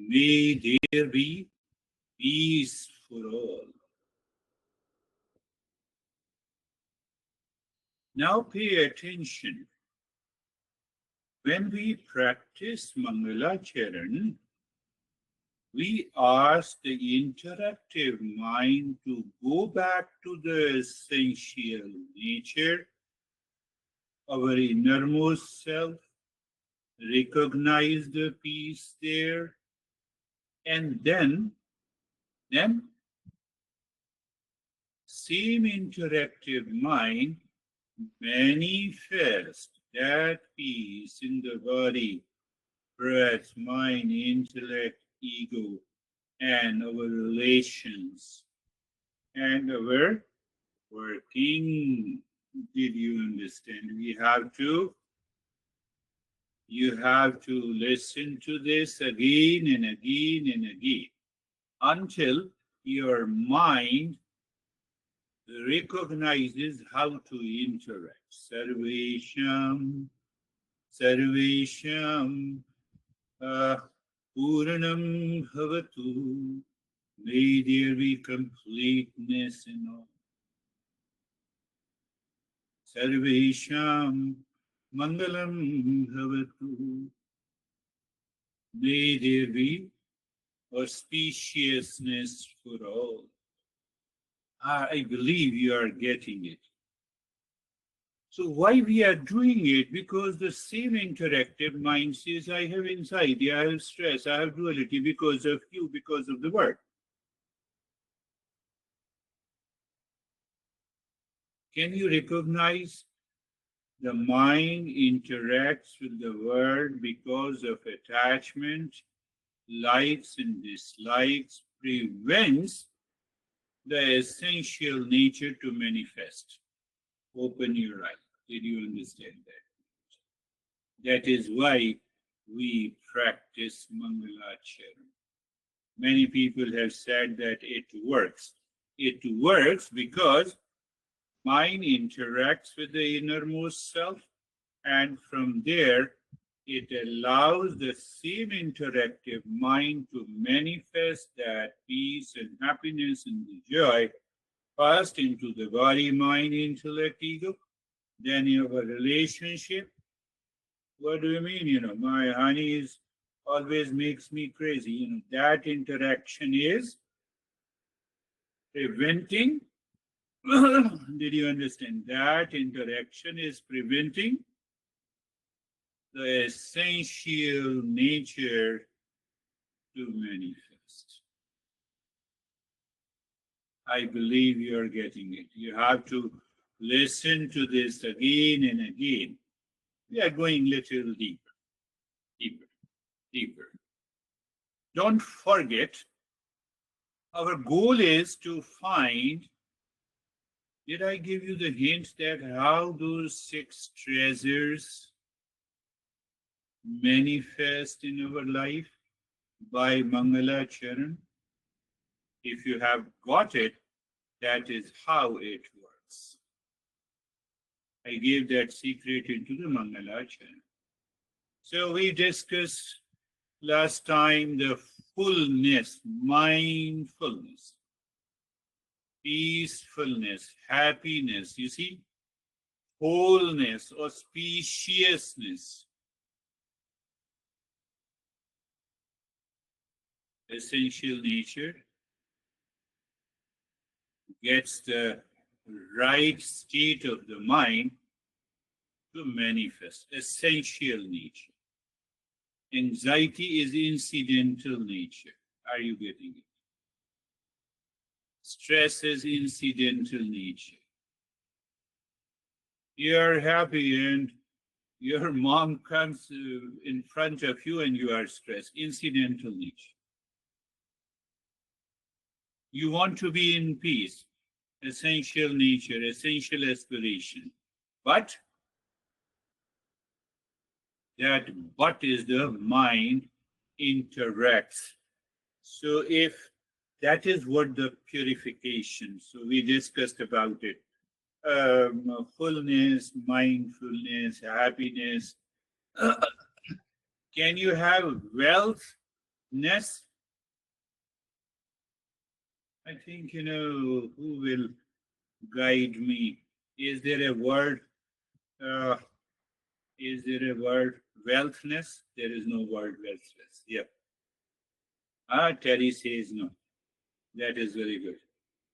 May there be peace for all. Now pay attention. When we practice Mangalacharan, we ask the interactive mind to go back to the essential nature, our innermost self, recognize the peace there, and then same interactive mind manifest that peace in the body, breath, mind, intellect, ego, and our relations and our working. Did you understand? You have to listen to this again and again and again until your mind recognizes how to interact. Sarvesham, Sarvesham, Puranam Bhavatu. May there be completeness in all. Sarvesham Mangalam Bhavatu. May there be auspiciousness for all. I believe you are getting it. So why we are doing it? Because the same interactive mind says, I have anxiety, I have stress, I have duality because of you, because of the work. Can you recognize the mind interacts with the world because of attachment, likes and dislikes, prevents the essential nature to manifest. Open your eyes. Did you understand that? That is why we practice Mangalacharan. Many people have said that it works. It works because mind interacts with the innermost self, and from there it allows the same interactive mind to manifest that peace and happiness and the joy first into the body, mind, intellect, ego, then you have a relationship. What do you mean? My honey is always makes me crazy. That interaction is preventing. Did you understand? That interaction is preventing the essential nature to manifest. I believe you are getting it. You have to listen to this again and again. We are going a little deeper, deeper, deeper. Don't forget, our goal is to find. Did I give you the hint that how those 6 treasures manifest in our life by Mangalacharan? If you have got it, that is how it works. I gave that secret into the Mangalacharan. So we discussed last time the fullness, mindfulness, peacefulness, happiness, you see, wholeness, auspiciousness, essential nature gets the right state of the mind to manifest, essential nature. Anxiety is incidental nature. Are you getting it? Stress is incidental nature. You are happy and your mom comes in front of you and you are stressed. Incidental nature. You want to be in peace. Essential nature, essential aspiration. But that but is the mind interacts. So if that is what the purification, so we discussed about it. Fullness, mindfulness, happiness. Can you have wealth Ness, I think, who will guide me? Is there a word? Uh, is there a word? Wealthness? There is no word wealthness. Yep. Ah, Terry says no. That is very good.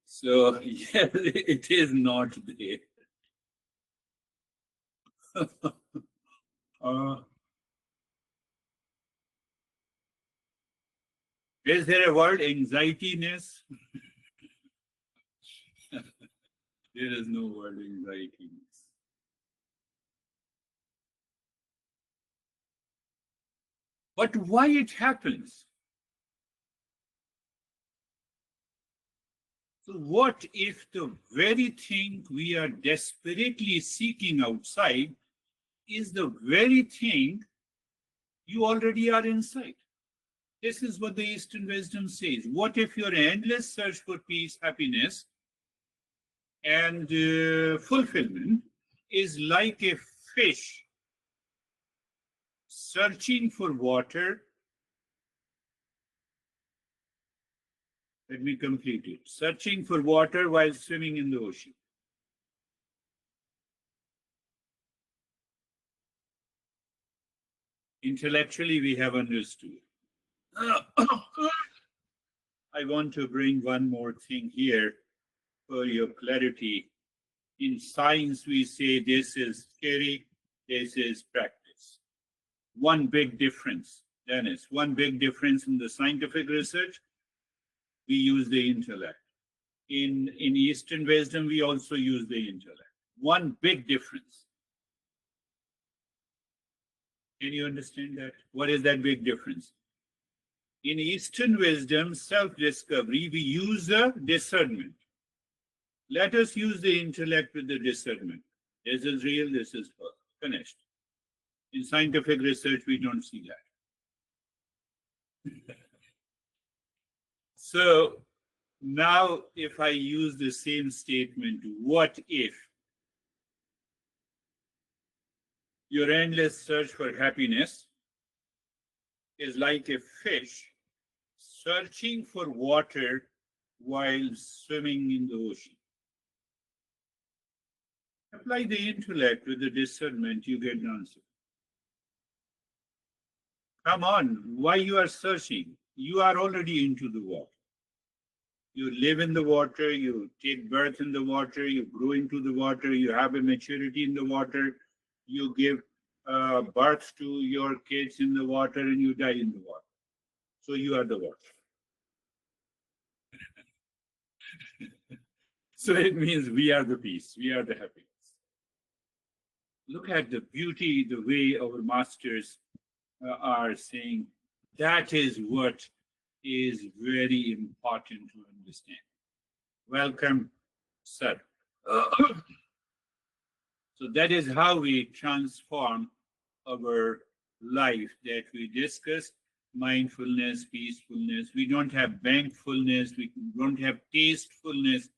So, yes, it is not there. uh, is there a word? Anxietyness? There is no word anxietyness. But why it happens? So, what if the very thing we are desperately seeking outside is the very thing you already are inside? This is what the Eastern wisdom says. What if your endless search for peace, happiness, and fulfillment is like a fish searching for water? Let me complete it. Searching for water while swimming in the ocean. Intellectually, we have understood. I want to bring one more thing here for your clarity. In science, we say this is theory, this is practice. One big difference, Dennis, one big difference in the scientific research, we use the intellect. In Eastern wisdom, we also use the intellect. One big difference. Can you understand that? What is that big difference? In Eastern wisdom, self-discovery, we use a discernment. Let us use the intellect with the discernment. This is real, this is false. Finished. In scientific research, we don't see that. So now, if I use the same statement, what if your endless search for happiness is like a fish searching for water while swimming in the ocean? Apply the intellect with the discernment, you get the answer. Come on, why you are searching? You are already into the water. You live in the water, you take birth in the water, you grow into the water, you have a maturity in the water, you give birth to your kids in the water, and you die in the water. So you are the water. So it means we are the peace, we are the happiness. Look at the beauty, the way our masters are saying that is what is very important to understand. Welcome, sir. So that is how we transform our life that we discussed: mindfulness, peacefulness. We don't have bankfulness, we don't have tastefulness.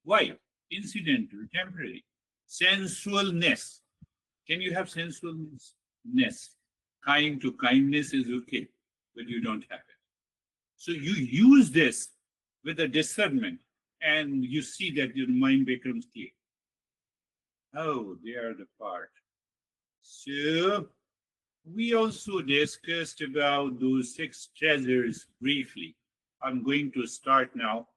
Why? Incidental, temporary. Sensualness. Can you have sensualness? Kind to kindness is okay, but you don't have it. So you use this with a discernment, and you see that your mind becomes clear. Oh, they are the part. So we also discussed about those six treasures briefly. I'm going to start now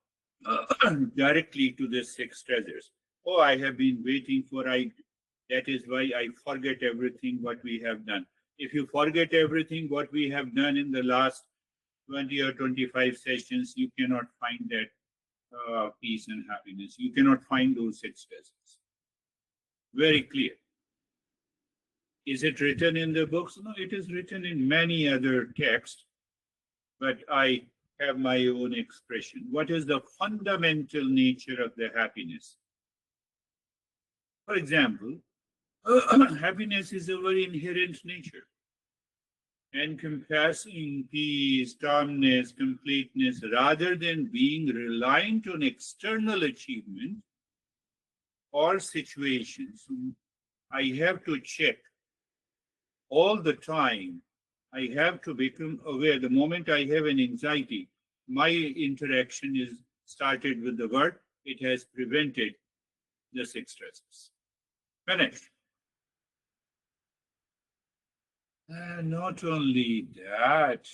directly to the six treasures. Oh, I have been waiting for that is why I forget everything what we have done. If you forget everything what we have done in the last 20 or 25 sessions, you cannot find that peace and happiness. You cannot find those six treasures. Very clear. Is it written in the books? No, it is written in many other texts, but I have my own expression. What is the fundamental nature of the happiness? For example, happiness is our inherent nature. Encompassing peace, calmness, completeness, rather than being reliant on external achievement or situations. I have to check all the time I have to become aware. The moment I have an anxiety, my interaction is started with the word. It has prevented the six stresses. Finished. Not only that,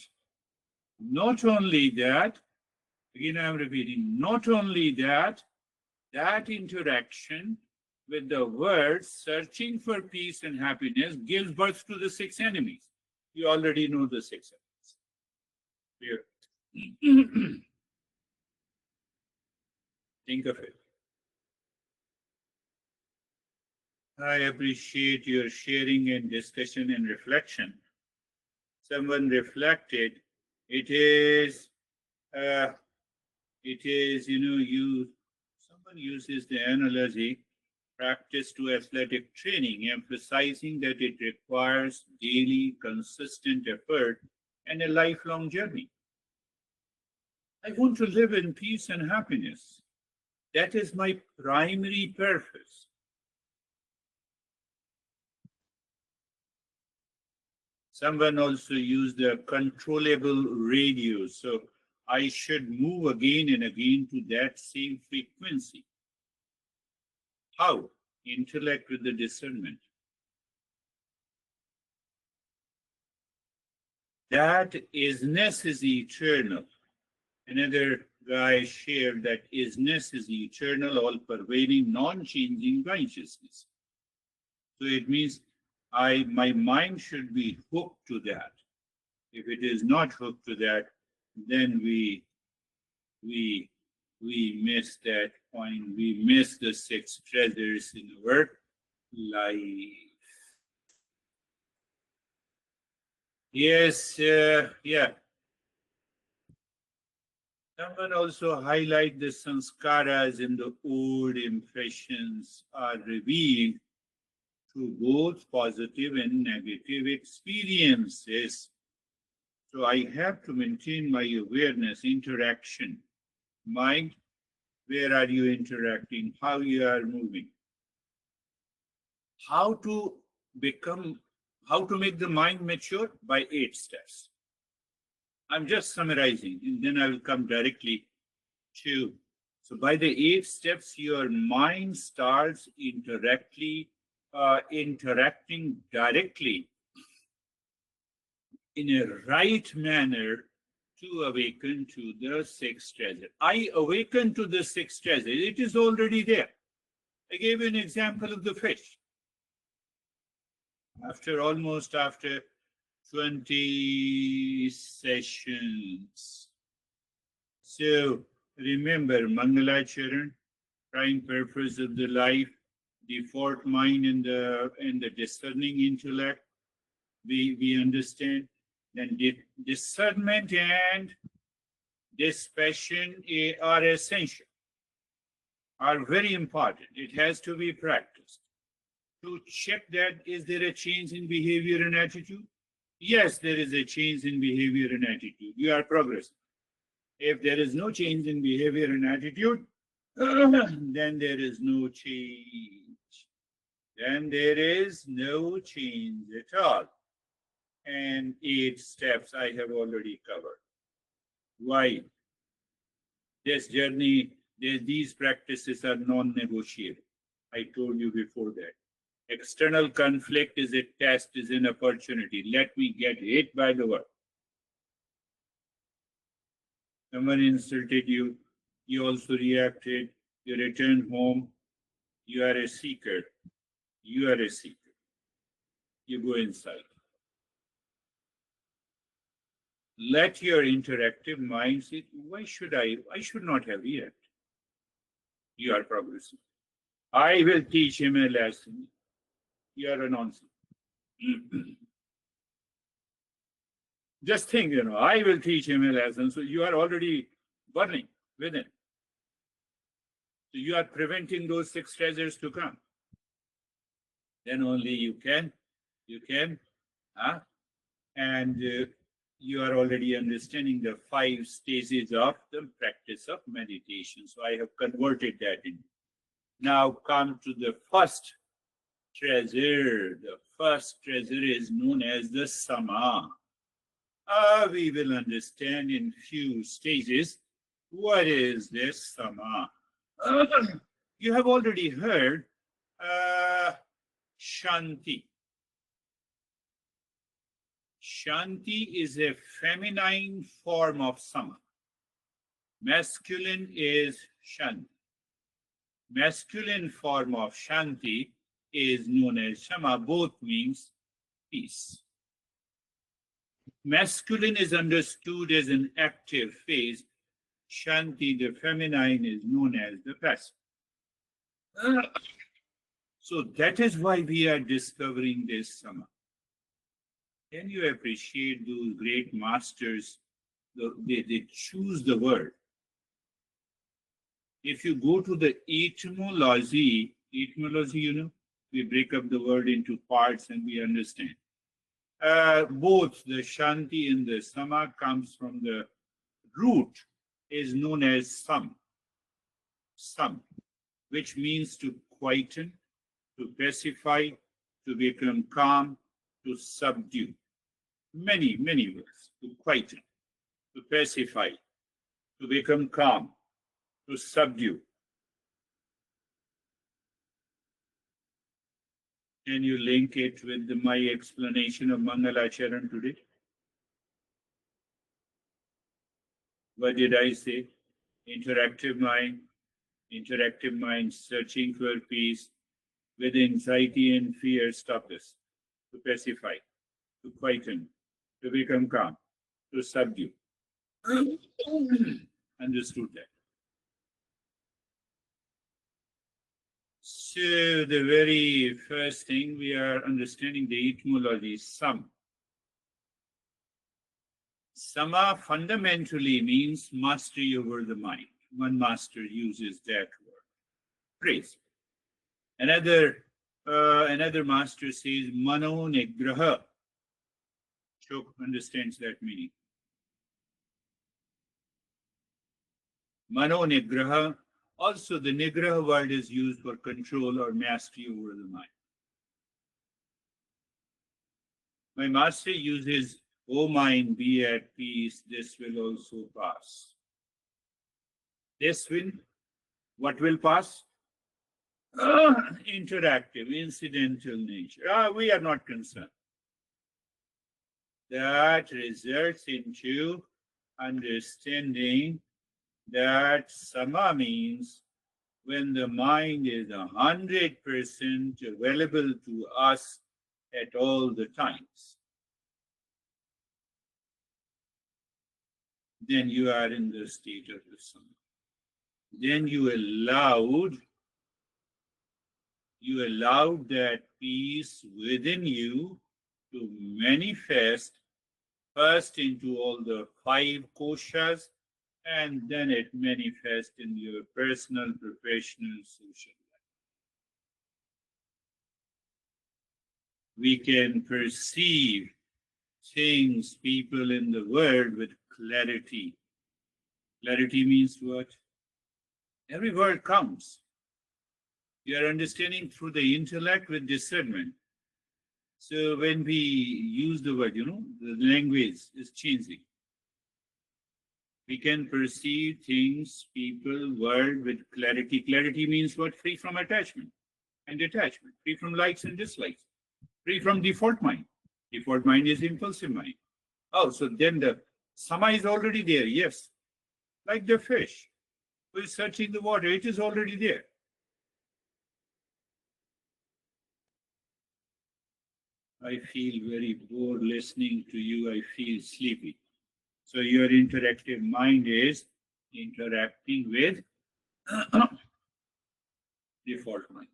again I'm repeating, not only that, that interaction with the word searching for peace and happiness gives birth to the six enemies. You already know the six enemies. Here. Think of it. I appreciate your sharing and discussion and reflection. Someone reflected. It is, someone uses the analogy practice to athletic training, emphasizing that it requires daily, consistent effort and a lifelong journey. I want to live in peace and happiness. That is my primary purpose. Someone also used the controllable radio, so I should move again and again to that same frequency. How? Intellect with the discernment. That isness is eternal. Another guy shared that isness is eternal, all-pervading, non-changing consciousness. So it means my mind should be hooked to that. If it is not hooked to that, then we miss that point. We miss the six treasures in our life. Yes, yeah. Someone also highlight the sanskaras in the old impressions are revealed through both positive and negative experiences. So I have to maintain my awareness, interaction. Mind, where are you interacting? How you are moving? How to make the mind mature? By 8 steps. I'm just summarizing, and then I will come directly to. So by the 8 steps, your mind starts interacting directly in a right manner to awaken to the sixth treasure. I awaken to the sixth treasure. It is already there. I gave you an example of the fish. After 20 sessions. So remember, Mangalacharan, prime purpose of the life, default mind and the discerning intellect. We understand. Then discernment and dispassion are essential, are very important. It has to be practiced. To check that, is there a change in behavior and attitude? Yes, there is a change in behavior and attitude. You are progressing. If there is no change in behavior and attitude, then there is no change. Then there is no change at all. And 8 steps I have already covered. Why? This journey, these practices are non-negotiable. I told you before that. External conflict is a test, is an opportunity. Let me get hit by the word. Someone insulted you, you also reacted, you returned home, you are a seeker. You are a seeker. You go inside. Let your interactive mind say, why should not have reacted? You are progressing. I will teach him a lesson. You are a nonsense. Just think, I will teach him a lesson. So you are already burning within. So you are preventing those 6 treasures to come. Then only you can, and you are already understanding the 5 stages of the practice of meditation. So I have converted that in. Now come to the first treasure. The first treasure is known as the sama. We will understand in few stages what is this sama. You have already heard Shanti. Shanti is a feminine form of sama. Masculine is Shanti. Masculine form of Shanti is known as Shama. Both means peace. Masculine is understood as an active phase. Shanti, the feminine, is known as the passive. So that is why we are discovering this Sama. Can you appreciate those great masters? They choose the word. If you go to the etymology, we break up the word into parts and we understand. Both the Shanti and the Sama comes from the root is known as sam, which means to quieten, to pacify, to become calm, to subdue. Many words. To quieten, to pacify, to become calm, to subdue. Can you link it with my explanation of Mangalacharan today? What did I say? Interactive mind searching for peace with anxiety and fear. Stop this. To pacify, to quieten, to become calm, to subdue. Understood that. So the very first thing we are understanding the etymology, Sama fundamentally means mastery over the mind. One master uses that word. Praise. Another master says mano nigraha. Shok understands that meaning. Mano nigraha. Also, the nigraha word is used for control or mastery over the mind. My master uses, O mind, be at peace, this will also pass. This will, what will pass? Interactive, incidental nature. We are not concerned. That results into understanding that sama means when the mind is 100% available to us at all the times. Then you are in the state of the sama. Then you allowed that peace within you to manifest first into all the 5 koshas, and then it manifests in your personal, professional, social life. We can perceive things, people in the world with clarity. Clarity means what? Every word counts. You are understanding through the intellect with discernment. So when we use the word, the language is changing. We can perceive things, people, world with clarity. Clarity means what? Free from attachment and detachment, free from likes and dislikes, free from default mind. Default mind is impulsive mind. Oh, so then the sama is already there, yes. Like the fish who is searching the water, it is already there. I feel very bored listening to you. I feel sleepy. So your interactive mind is interacting with default mind.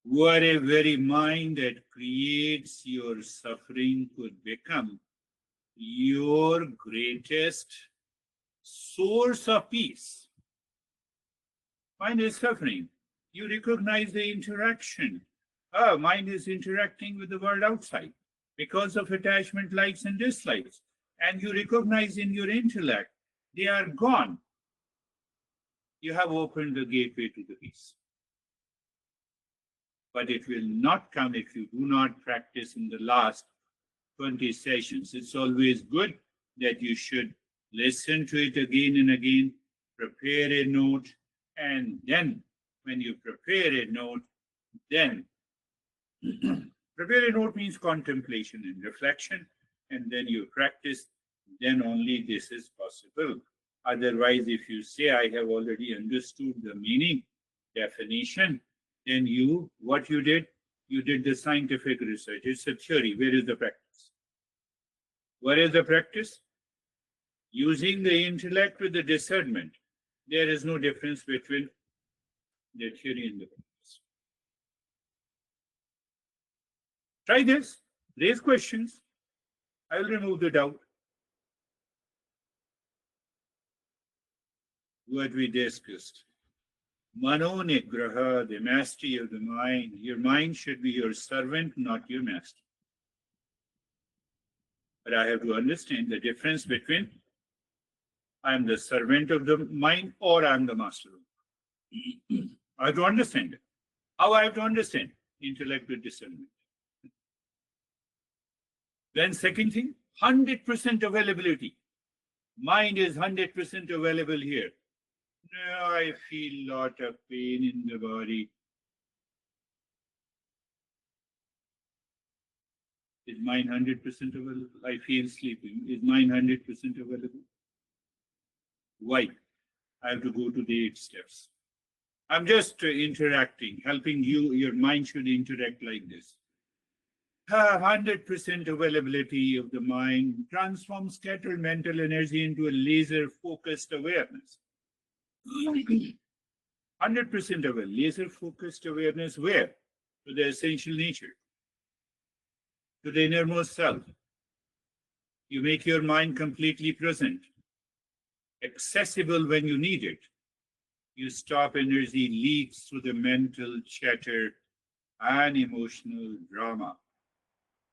What a very mind that creates your suffering could become your greatest source of peace. Mind is suffering. You recognize the interaction. Mind is interacting with the world outside because of attachment, likes and dislikes. And you recognize in your intellect, they are gone. You have opened the gateway to the peace. but it will not come if you do not practice in the last 20 sessions. It's always good that you should listen to it again and again, prepare a note, and then when you prepare a note, then prepare a note means contemplation and reflection, and then you practice, then only this is possible. Otherwise, if you say, I have already understood the meaning, definition, then what you did the scientific research. It's a theory. Where is the practice? Where is the practice? Using the intellect with the discernment. There is no difference between the theory and the practice. Try this. Raise questions. I will remove the doubt. What we discussed. Mano Nigraha, the mastery of the mind. Your mind should be your servant, not your master. But I have to understand the difference between I am the servant of the mind or I am the master. I have to understand it. How I have to understand? Intellect with discernment. Then second thing, 100% availability. Mind is 100% available here. No, I feel a lot of pain in the body. Is mind 100% available? I feel sleeping. Is mind 100% available? Why? I have to go to the 8 steps. I'm just interacting, helping you. Your mind should interact like this. 100% availability of the mind transforms scattered mental energy into a laser-focused awareness. 100% of a laser-focused awareness where? To the essential nature, to the innermost self. You make your mind completely present, accessible when you need it. You stop energy leaks through the mental chatter and emotional drama.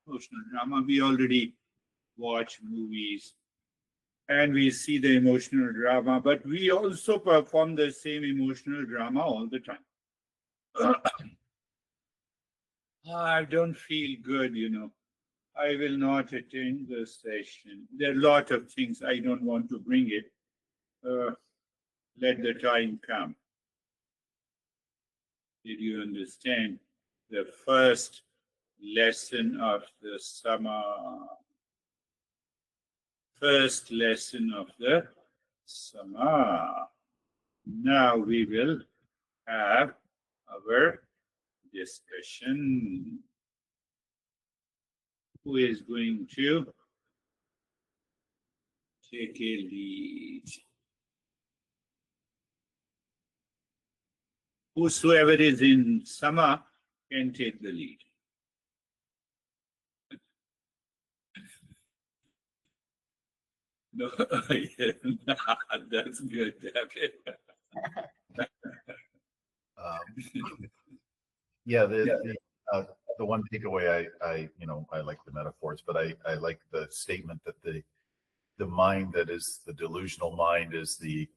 Emotional drama, we already watch movies and we see the emotional drama, but we also perform the same emotional drama all the time. I don't feel good, I will not attend the session. There are a lot of things I don't want to bring it. Let the time come. Did you understand the first lesson of the Sama? First lesson of the Sama. Now we will have our discussion. Who is going to take a lead? Whosoever is in Sama can take the lead. No, that's good. Yeah, the one takeaway I like the metaphors, but I like the statement that the mind that is the delusional mind is the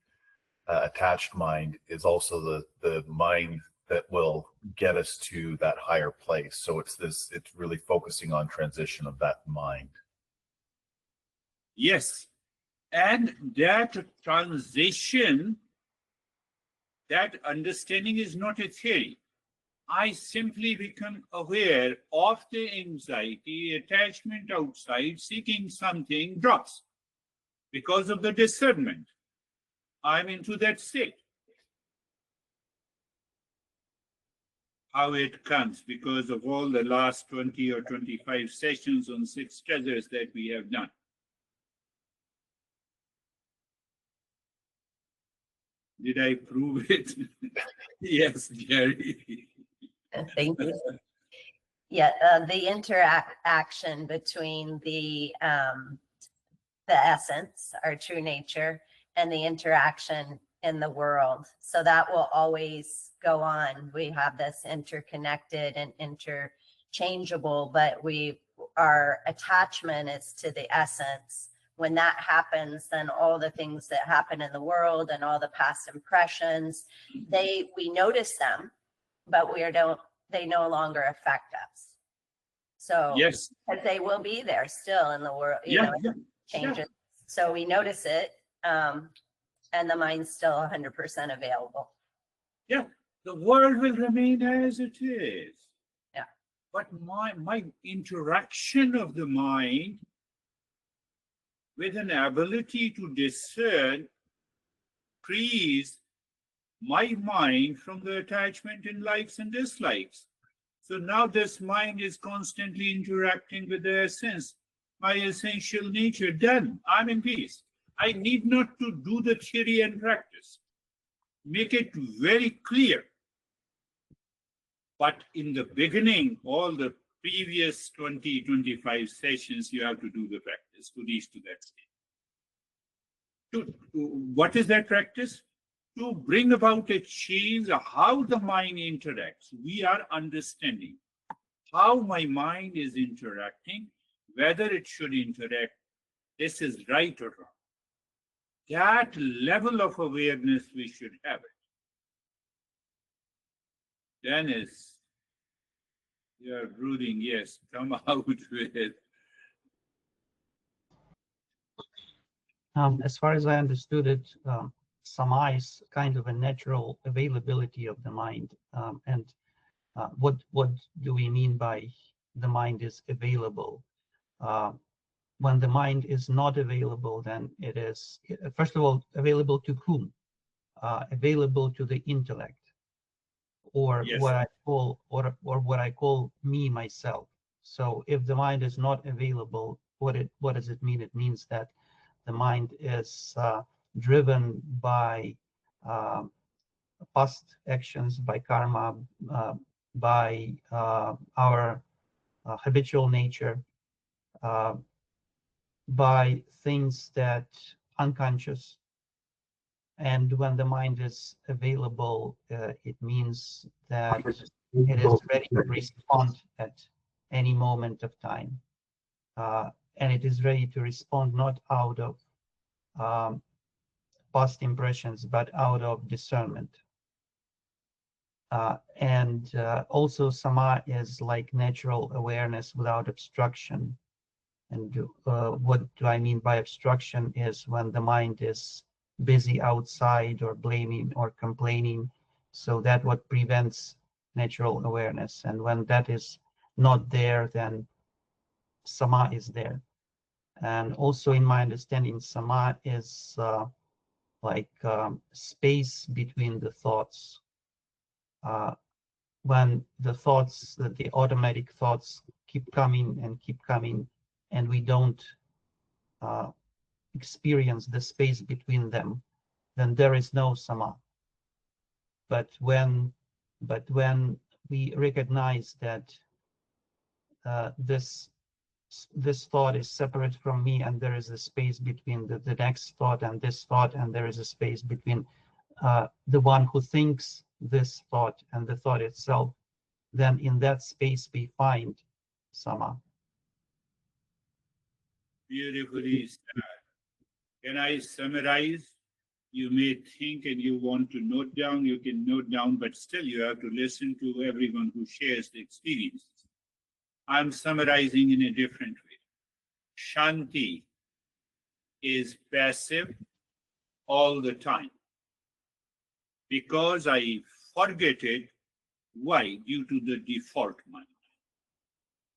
attached mind is also the mind that will get us to that higher place. So it's really focusing on transition of that mind. Yes, and that transition, that understanding is not a theory. I simply become aware of the anxiety, attachment outside, seeking something drops. Because of the discernment, I'm into that state. How it comes? Because of all the last 20 or 25 sessions on 6 treasures that we have done. Did I prove it? Yes, Gary. Thank you. Yeah, the interaction between the essence, our true nature, and the interaction in the world. So that will always go on. We have this interconnected and interchangeable, but our attachment is to the essence. When that happens, then all the things that happen in the world and all the past impressions, we notice them, but we don't they no longer affect us. So Yes. but they will be there still in the world, you Yeah. know, Yeah. changes. Yeah. So we notice it, and the mind's still 100% available. Yeah. The world will remain as it is. Yeah. But my interaction of the mind with an ability to discern frees my mind from the attachment in likes and dislikes. So now this mind is constantly interacting with the essence, my essential nature. Done. I'm in peace. I need not to do the theory and practice. Make it very clear. But in the beginning, all the previous 20, 25 sessions, you have to do the practice to reach to that state. What is that practice? To bring about a change of how the mind interacts. We are understanding how my mind is interacting, whether it should interact, this is right or wrong. That level of awareness we should have it. Dennis, you are brooding, yes, come out with it. As far as I understood it, sama is kind of a natural availability of the mind. And what do we mean by the mind is available? When the mind is not available, then it is, first of all, available to whom? Available to the intellect, or Yes. what I call, or what I call me, myself. So if the mind is not available, what does it mean? It means that the mind is driven by past actions, by karma, by our habitual nature, by things that unconscious. And when the mind is available, it means that it is ready to respond at any moment of time. And it is ready to respond not out of past impressions, but out of discernment. And also sama is like natural awareness without obstruction. And what do I mean by obstruction is when the mind is busy outside or blaming or complaining. So that what prevents natural awareness. And when that is not there, then sama is there. And also in my understanding, sama is like space between the thoughts. When the thoughts, the automatic thoughts keep coming and keep coming, and we don't experience the space between them, then there is no sama. But when we recognize that this thought is separate from me, and there is a space between the next thought and this thought, and there is a space between the one who thinks this thought and the thought itself, then in that space we find sama. Beautifully said. Can I summarize? You may think and you want to note down, you can note down, but still you have to listen to everyone who shares the experiences. I'm summarizing in a different way. Shanti is passive all the time because I forget it. Why? Due to the default mind.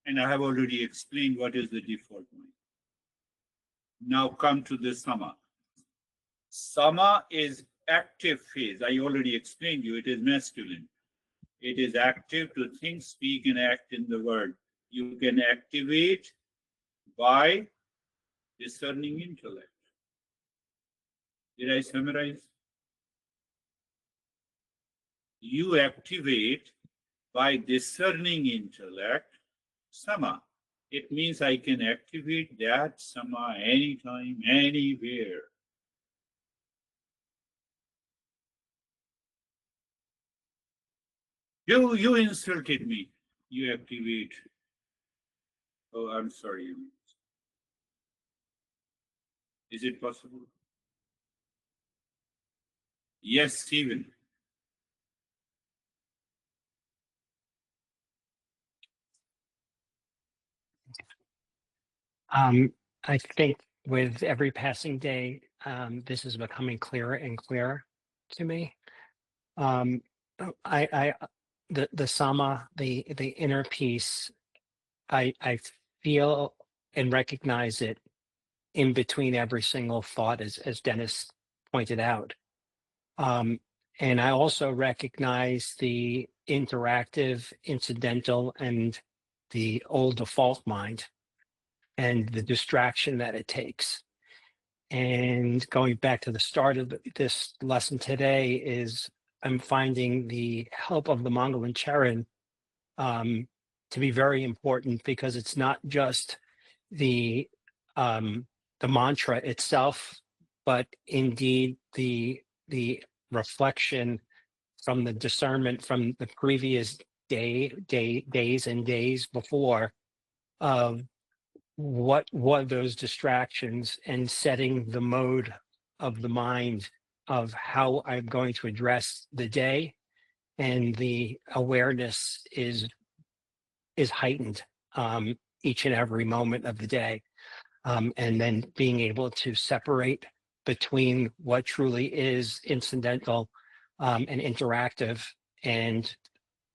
And I have already explained what is the default mind. Now come to the sama. Sama is active phase. I already explained you, it is masculine. It is active to think, speak, and act in the world. You can activate by discerning intellect. Did I summarize? You activate by discerning intellect sama. It means I can activate that sama anytime, anywhere. You insulted me. You activate. Oh, I'm sorry. Is it possible? Yes, Stephen. I think with every passing day, this is becoming clearer and clearer to me. Um, the sama, the inner peace, I feel and recognize it in between every single thought, as Dennis pointed out. And I also recognize the interactive, incidental, and the old default mind and the distraction that it takes. And going back to the start of this lesson today is I'm finding the help of the Mongolian Charan to be very important, because it's not just the um, the mantra itself, but indeed the reflection from the discernment from the previous days and days before of what those distractions, and setting the mode of the mind of how I'm going to address the day, and the awareness is heightened each and every moment of the day, and then being able to separate between what truly is incidental and interactive, and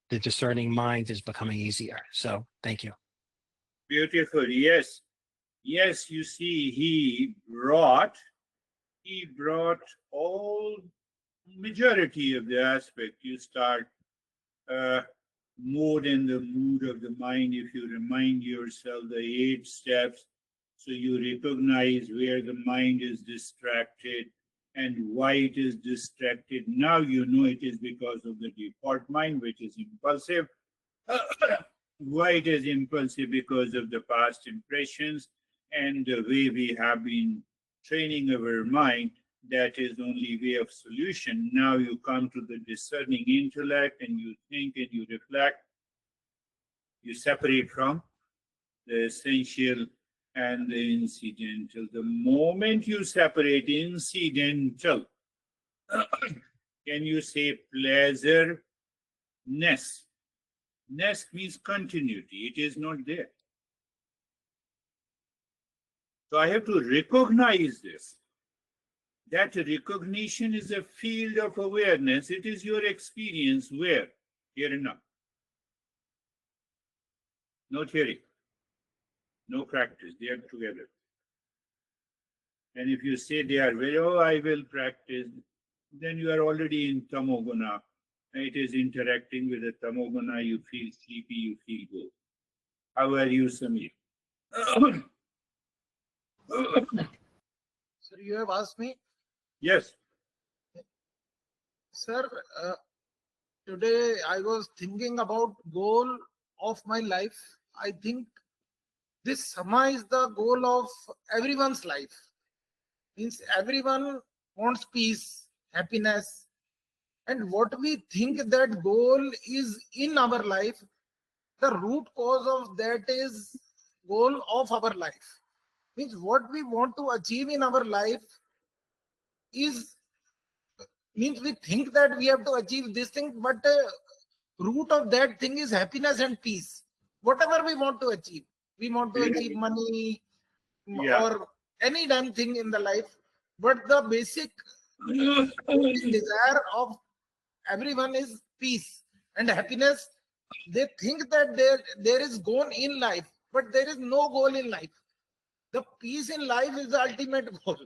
the discerning mind is becoming easier. So thank you. Beautiful. Yes. Yes, you see, he brought all majority of the aspect. You start more in the mood of the mind. If you remind yourself the 8 steps, so you recognize where the mind is distracted and why it is distracted. Now you know it is because of the default mind, which is impulsive. Why it is impulsive? Because of the past impressions and the way we have been training our mind. That is only way of solution. Now you come to the discerning intellect and you think and you reflect. You separate from the essential and the incidental. The moment you separate incidental, can you say pleasure? Ness means continuity. It is not there. So I have to recognize this. That recognition is a field of awareness. It is your experience where? Here and now. No theory, no practice. They are together. And if you say they are very, oh, I will practice, then you are already in tamoguna. It is interacting with the tamoguna. You feel sleepy, you feel good. How are you, Samir? Sir, you have asked me? Yes. Sir, today I was thinking about goal of my life. I think this Sama is the goal of everyone's life. Means everyone wants peace, happiness, and what we think that goal is in our life, the root cause of that is goal of our life. Means what we want to achieve in our life is, means we think that we have to achieve this thing, but root of that thing is happiness and peace. Whatever we want to achieve, we want to achieve money or any damn thing in the life, but the basic desire of everyone is peace and happiness. They think that there is goal in life, but there is no goal in life. The peace in life is the ultimate goal.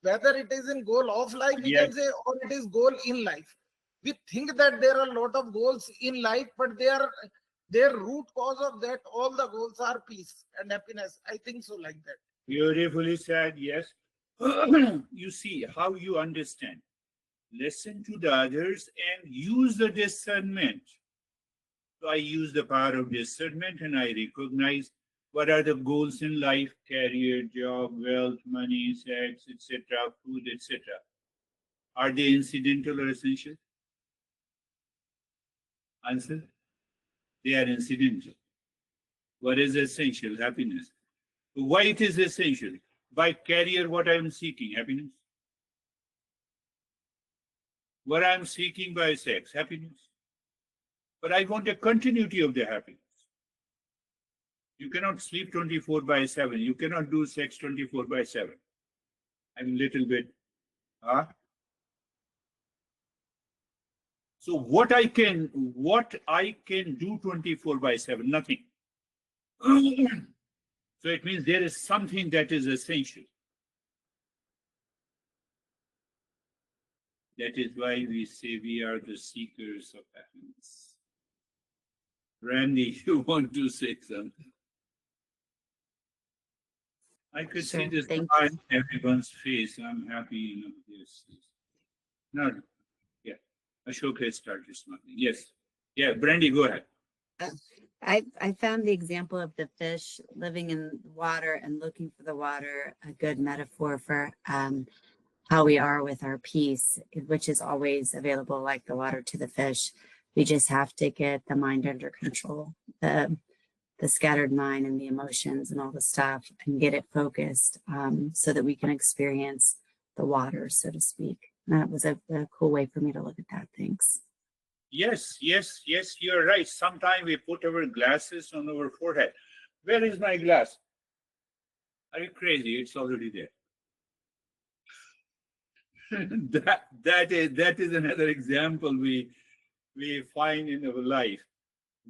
Whether it is in goal of life, we can say, or it is goal in life. We think that there are a lot of goals in life, but their root cause of that, all the goals are peace and happiness. I think so, like that. Beautifully said, yes. You see how you understand. Listen to the others and use the discernment. So I use the power of discernment and I recognize what are the goals in life: career, job, wealth, money, sex, etc., food, etc. Are they incidental or essential? Answer: they are incidental. What is essential? Happiness. Why it is essential? By career, what I am seeking? Happiness. What I am seeking by sex? Happiness. But I want a continuity of the happiness. You cannot sleep 24/7. You cannot do sex 24/7. I'm a little bit, huh? So what I can do 24/7? Nothing. So it means there is something that is essential. That is why we say we are the seekers of happiness. Randy, you want to say something? I could see Sure. this Thank smile you. on everyone's face. I'm happy enough. Yes. No, yeah. Ashok has started smiling. Yes. Yeah, Brandy, go ahead. I found the example of the fish living in water and looking for the water a good metaphor for how we are with our peace, which is always available like the water to the fish. We just have to get the mind under control, the scattered mind and the emotions and all the stuff, and get it focused so that we can experience the water, so to speak. And that was a cool way for me to look at that. Thanks. Yes, you're right. Sometimes we put our glasses on our forehead. Where is my glass? Are you crazy? It's already there. that is another example we find in our life.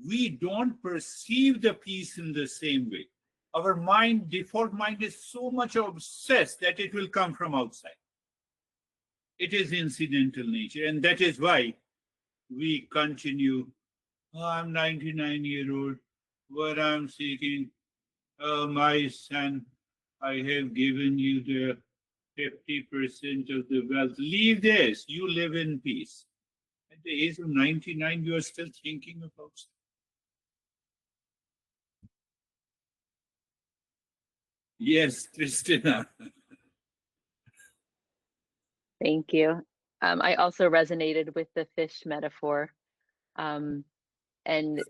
We don't perceive the peace in the same way. Our default mind is so much obsessed that it will come from outside. It is incidental nature, and that is why we continue. Oh, I'm 99-year-old. What I'm seeking, oh, my son, I have given you the 50% of the wealth. Leave this. You live in peace. At the age of 99, you are still thinking about stuff. Yes, Christina. Thank you. I also resonated with the fish metaphor. And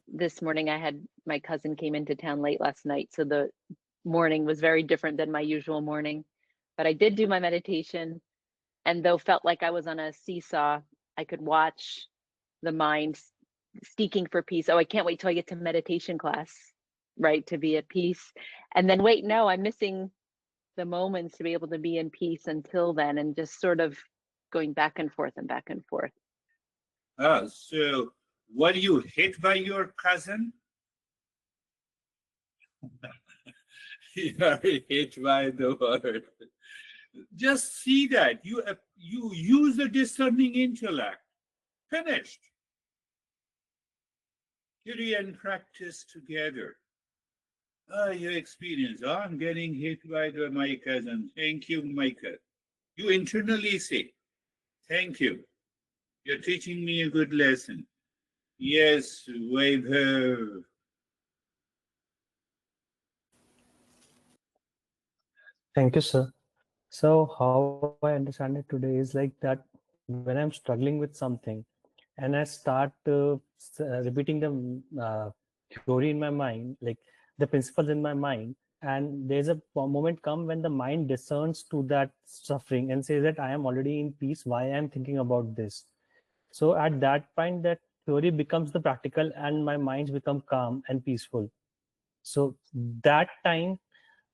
this morning I had my cousin came into town late last night. So the morning was very different than my usual morning. But I did do my meditation. And though felt like I was on a seesaw, I could watch the mind seeking for peace. Oh, I can't wait till I get to meditation class, right? To be at peace. And then wait, no, I'm missing the moments to be able to be in peace until then, and just sort of going back and forth and back and forth. So were you hit by your cousin? You are hit by the word. Just see that. You use the discerning intellect. Finished. Theory and practice together. Your experience. Oh, I'm getting hit by my cousin. Thank you, Michael. You internally say, thank you. You're teaching me a good lesson. Yes, Vaibhav. Thank you, sir. So how I understand it today is like that when I'm struggling with something and I start repeating the theory in my mind, like the principles in my mind, and there's a moment come when the mind discerns to that suffering and says that I am already in peace, why I am thinking about this. So at that point, that theory becomes the practical and my minds become calm and peaceful. So that time,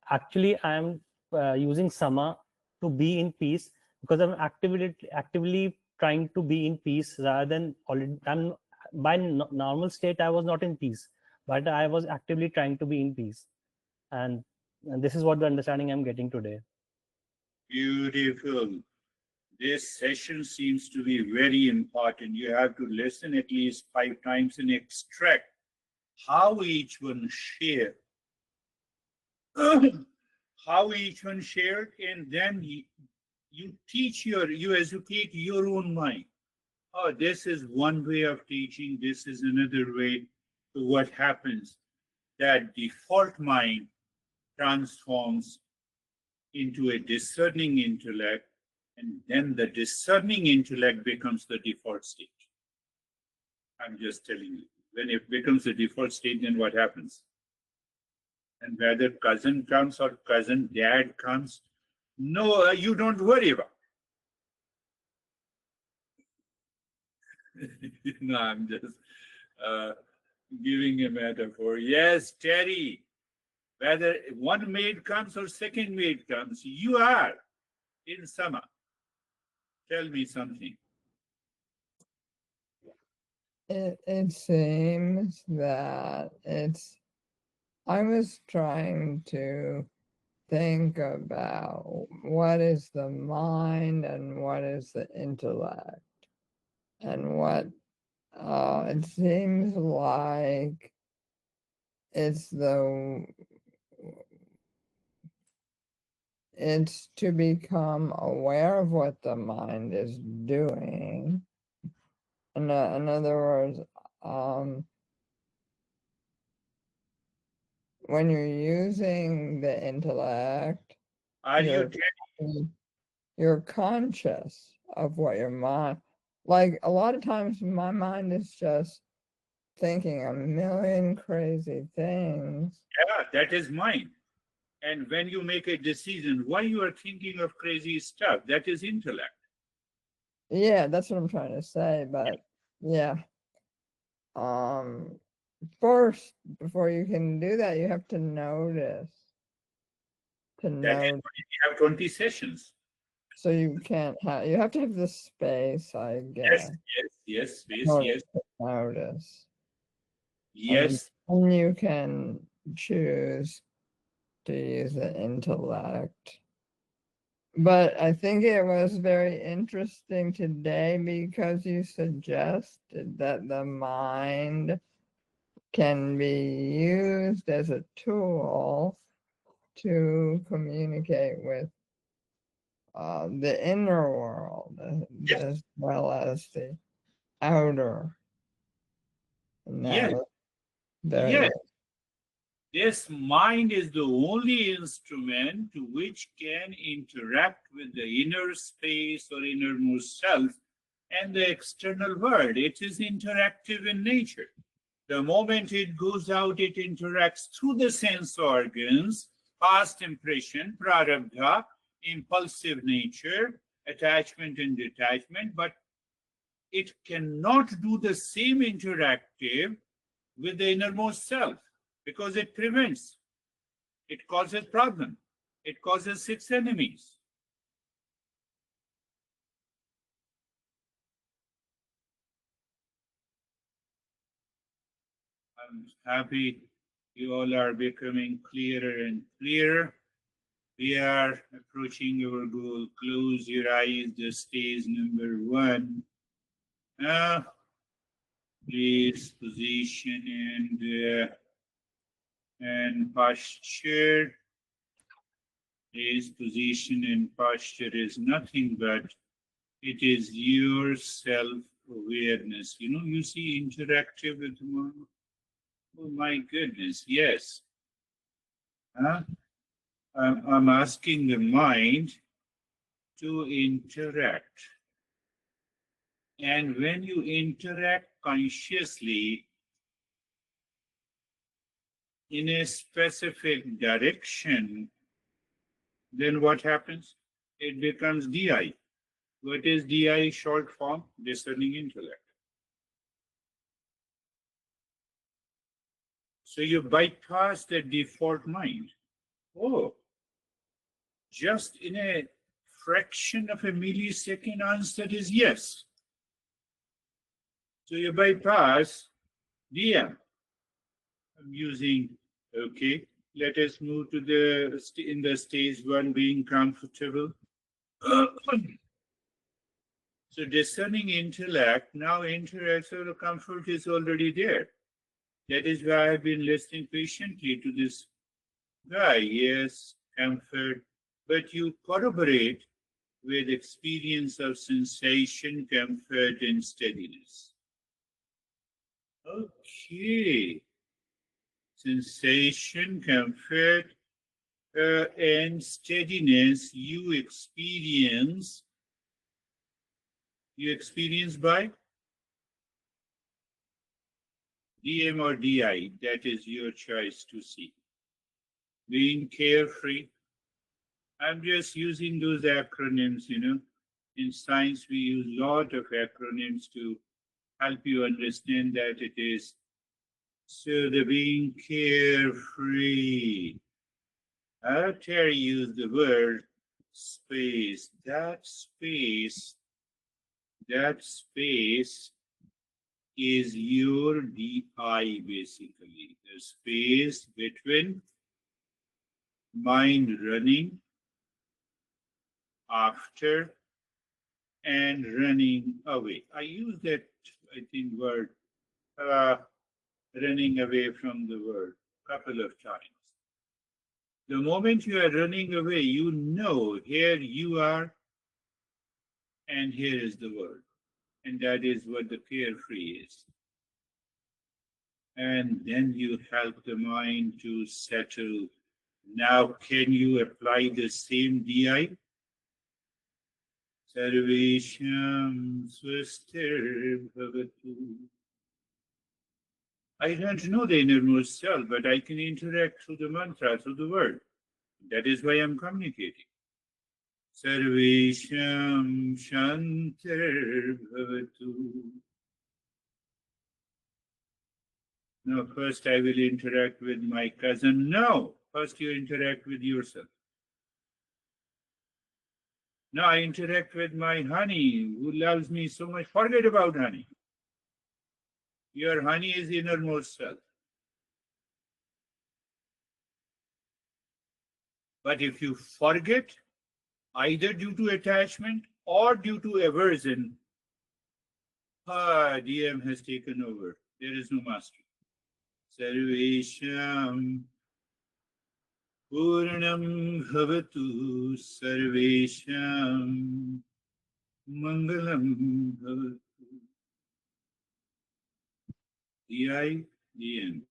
actually, I am using sama to be in peace, because I'm actively trying to be in peace rather than already. By normal state, I was not in peace, but I was actively trying to be in peace, and this is what the understanding I'm getting today. Beautiful. This session seems to be very important. You have to listen at least 5 times and extract how each one shared. How each one shared, and then you educate your own mind. Oh, this is one way of teaching, this is another way. So what happens? That default mind transforms into a discerning intellect, and then the discerning intellect becomes the default state. I'm just telling you. When it becomes the default state, then what happens? And whether cousin comes or cousin dad comes, no, you don't worry about. No, I'm just giving a metaphor. Yes, Terry, Whether one maid comes or second maid comes, you are in Sama. Tell me something. It seems that I was trying to think about what is the mind and what is the intellect, and what it seems like it's to become aware of what the mind is doing. In other words, when you're using the intellect, Are you you're conscious of what your mind, like a lot of times my mind is just thinking a million crazy things. Yeah, that is mine. And when you make a decision, why you are thinking of crazy stuff, that is intellect. Yeah, that's what I'm trying to say. But yeah, first, before you can do that, you have to notice. That is why we have 20 sessions. So you can't have, you have to have the space, I guess. Yes, Notice. Notice. Yes. And you can choose to use the intellect. But I think it was very interesting today because you suggested that the mind can be used as a tool to communicate with the inner world as well as the outer. And that was very This mind is the only instrument which can interact with the inner space or innermost self and the external world. It is interactive in nature. The moment it goes out, it interacts through the sense organs, past impression, prarabdha, impulsive nature, attachment and detachment, but it cannot do the same interactive with the innermost self because it prevents, it causes problem, it causes six enemies. I'm happy you all are becoming clearer and clearer. We are approaching our goal. Close your eyes, the stage number 1. Please position and posture. This position and posture is nothing but it is your self-awareness. You know, you see interactive with the mind. Oh my goodness, yes. Huh? I'm asking the mind to interact. And when you interact consciously in a specific direction, then what happens? It becomes DI. What is DI short form? Discerning intellect. So you bypass the default mind. Oh, just in a fraction of a millisecond, answer is yes. So you bypass DM. I'm using, okay, let us move to in the stage 1 being comfortable. So discerning intellect now interacts, so the comfort is already there. That is why I've been listening patiently to this guy. Yes, comfort, but you corroborate with experience of sensation, comfort, and steadiness. Okay. Sensation, comfort, and steadiness you experience by DM or DI. That is your choice to see. Being carefree. I'm just using those acronyms, you know. In science, we use a lot of acronyms to help you understand that it is. So the being carefree. After I use the word space, that space is your DI basically, the space between mind running after and running away. I use that, I think, word uh, running away from the word couple of times. The moment you are running away, you know here you are and here is the world. And that is what the carefree is. And then you help the mind to settle. Now, can you apply the same DI? Sarvesham swastir bhavatu. I don't know the innermost self, but I can interact through the mantra, through the word. That is why I'm communicating. Sarvesham shantir bhavatu. No, first I will interact with my cousin. No, first you interact with yourself. No, I interact with my honey who loves me so much. Forget about honey. Your honey is innermost self. But if you forget, either due to attachment or due to aversion, DM has taken over. There is no mastery. Sarvesham Purnam Bhavatu Sarvesham Mangalam Bhavatu. DI, DM.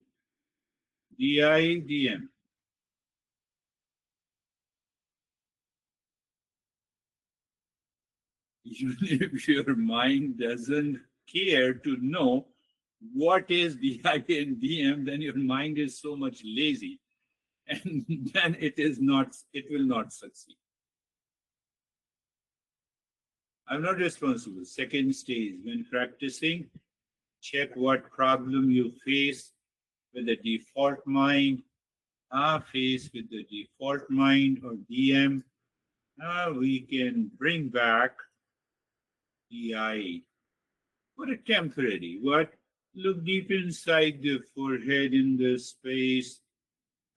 DI, DM. Even if your mind doesn't care to know what is DI and DM, then your mind is so much lazy, and then it will not succeed. I'm not responsible. Second stage, when practicing, check what problem you face with the default mind, face with the default mind or DM. We can bring back DI for a temporary. What? Look deep inside the forehead in the space.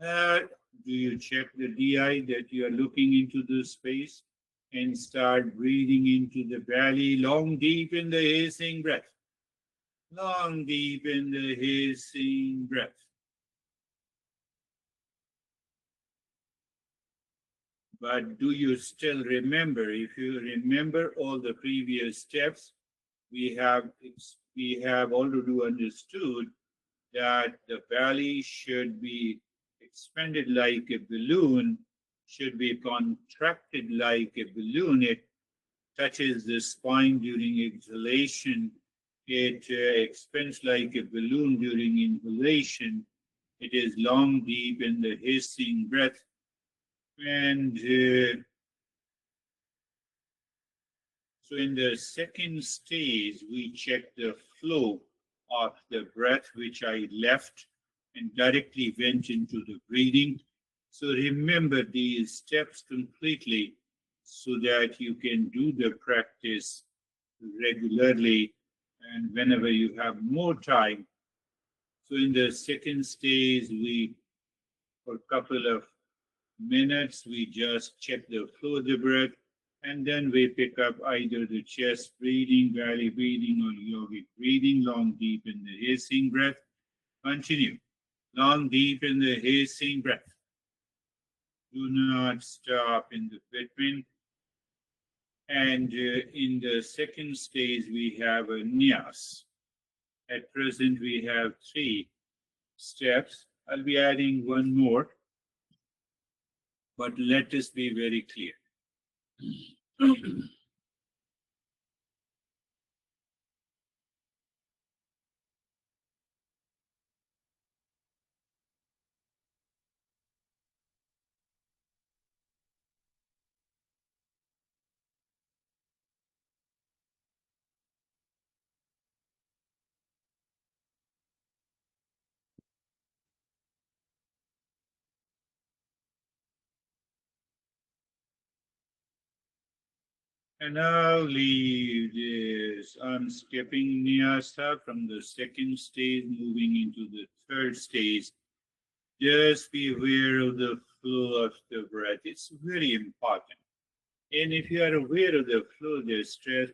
Do you check the DI that you are looking into the space? And start breathing into the belly, long, deep in the hissing breath. Long, deep in the hissing breath. But do you still remember? If you remember all the previous steps, we have already understood that the belly should be expanded like a balloon, should be contracted like a balloon. It touches the spine during exhalation. It expands like a balloon during inhalation. It is long, deep in the hissing breath. And so in the second stage, we check the flow of the breath, which I left and directly went into the breathing. So remember these steps completely so that you can do the practice regularly and whenever you have more time. So in the second stage, for a couple of minutes, we just check the flow of the breath, and then we pick up either the chest breathing, belly breathing, or yogic breathing, long, deep in the hissing breath. Continue. Long, deep in the hissing breath. Do not stop in the between. And in the second stage, we have a nyas. At present, we have 3 steps. I'll be adding one more, but let us be very clear. And now leave this unskipping nyasa from the second stage, moving into the third stage. Just be aware of the flow of the breath. It's very important. And if you are aware of the flow, the stress,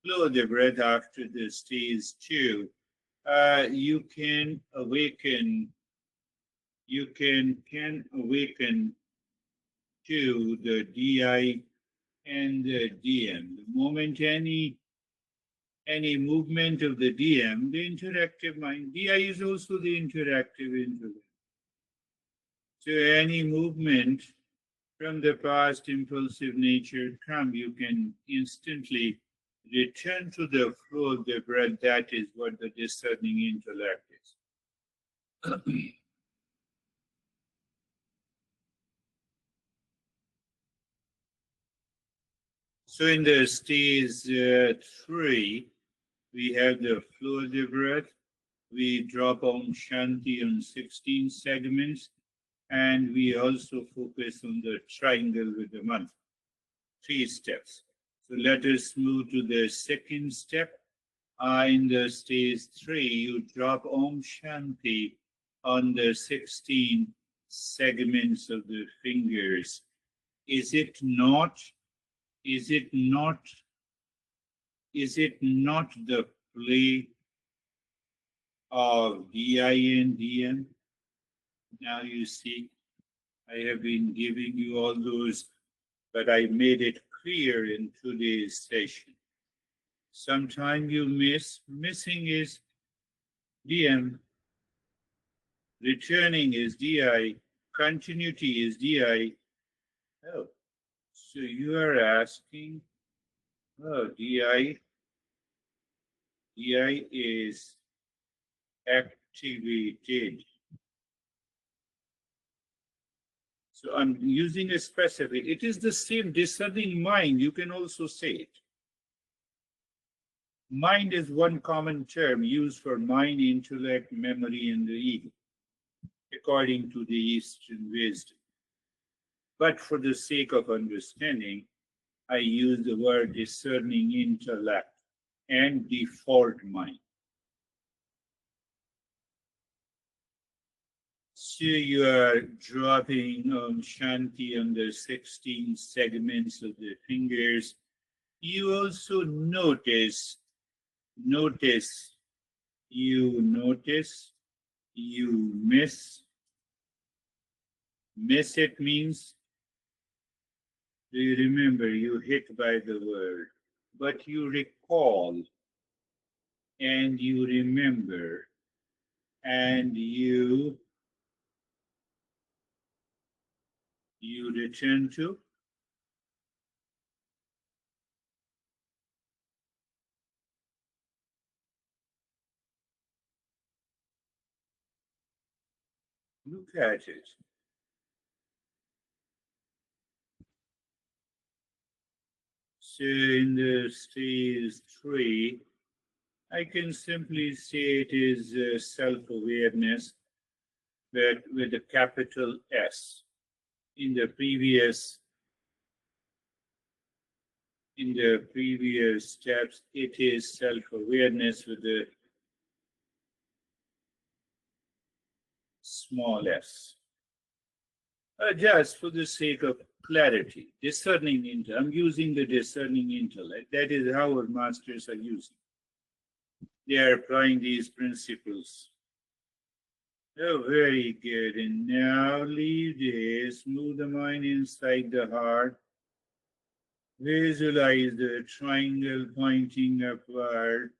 flow of the breath after the stage two, you can awaken. You can awaken to the DI and the DM. The moment any movement of the DM, the interactive mind, DI is also the interactive intellect. So any movement from the past impulsive nature come, you can instantly return to the flow of the breath. That is what the discerning intellect is. So in the stage 3, we have the flow of the breath. We drop Om Shanti on 16 segments, and we also focus on the triangle with the mantra, 3 steps. So let us move to the second step. In the stage 3, you drop Om Shanti on the 16 segments of the fingers. Is it not the play of DI and DM? Now you see, I have been giving you all those, but I made it clear in today's session. Sometimes you miss. Missing is DM, returning is DI, continuity is DI. Oh, so you are asking, oh, DI is activated. So I'm using a specific. It is the same discerning mind. You can also say it. Mind is one common term used for mind, intellect, memory, and the ego, according to the Eastern wisdom. But for the sake of understanding, I use the word discerning intellect and default mind. So you are dropping on Shanti on the 16 segments of the fingers. You also notice, you miss. Miss it means, do you remember, you hit by the word, but you recall and you remember and you return to. Look at it. So in the stage 3, I can simply say it is self-awareness, but with a capital S. In the previous steps, it is self-awareness with a small s. Just for the sake of clarity, discerning intellect. I'm using the discerning intellect. That is how our masters are using. They are applying these principles. Oh, very good. And now leave this. Move the mind inside the heart. Visualize the triangle pointing upward.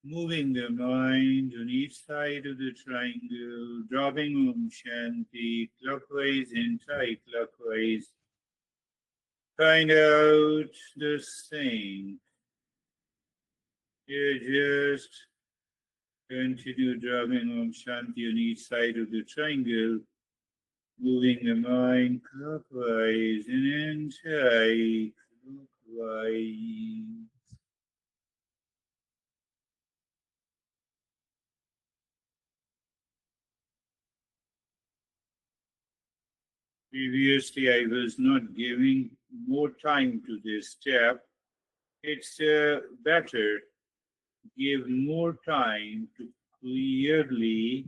Moving the mind on each side of the triangle, dropping Om Shanti clockwise and anti-clockwise. Find out the same. You just continue dropping Om Shanti on each side of the triangle, moving the mind clockwise and anti-clockwise. Previously, I was not giving more time to this step. It's better give more time to clearly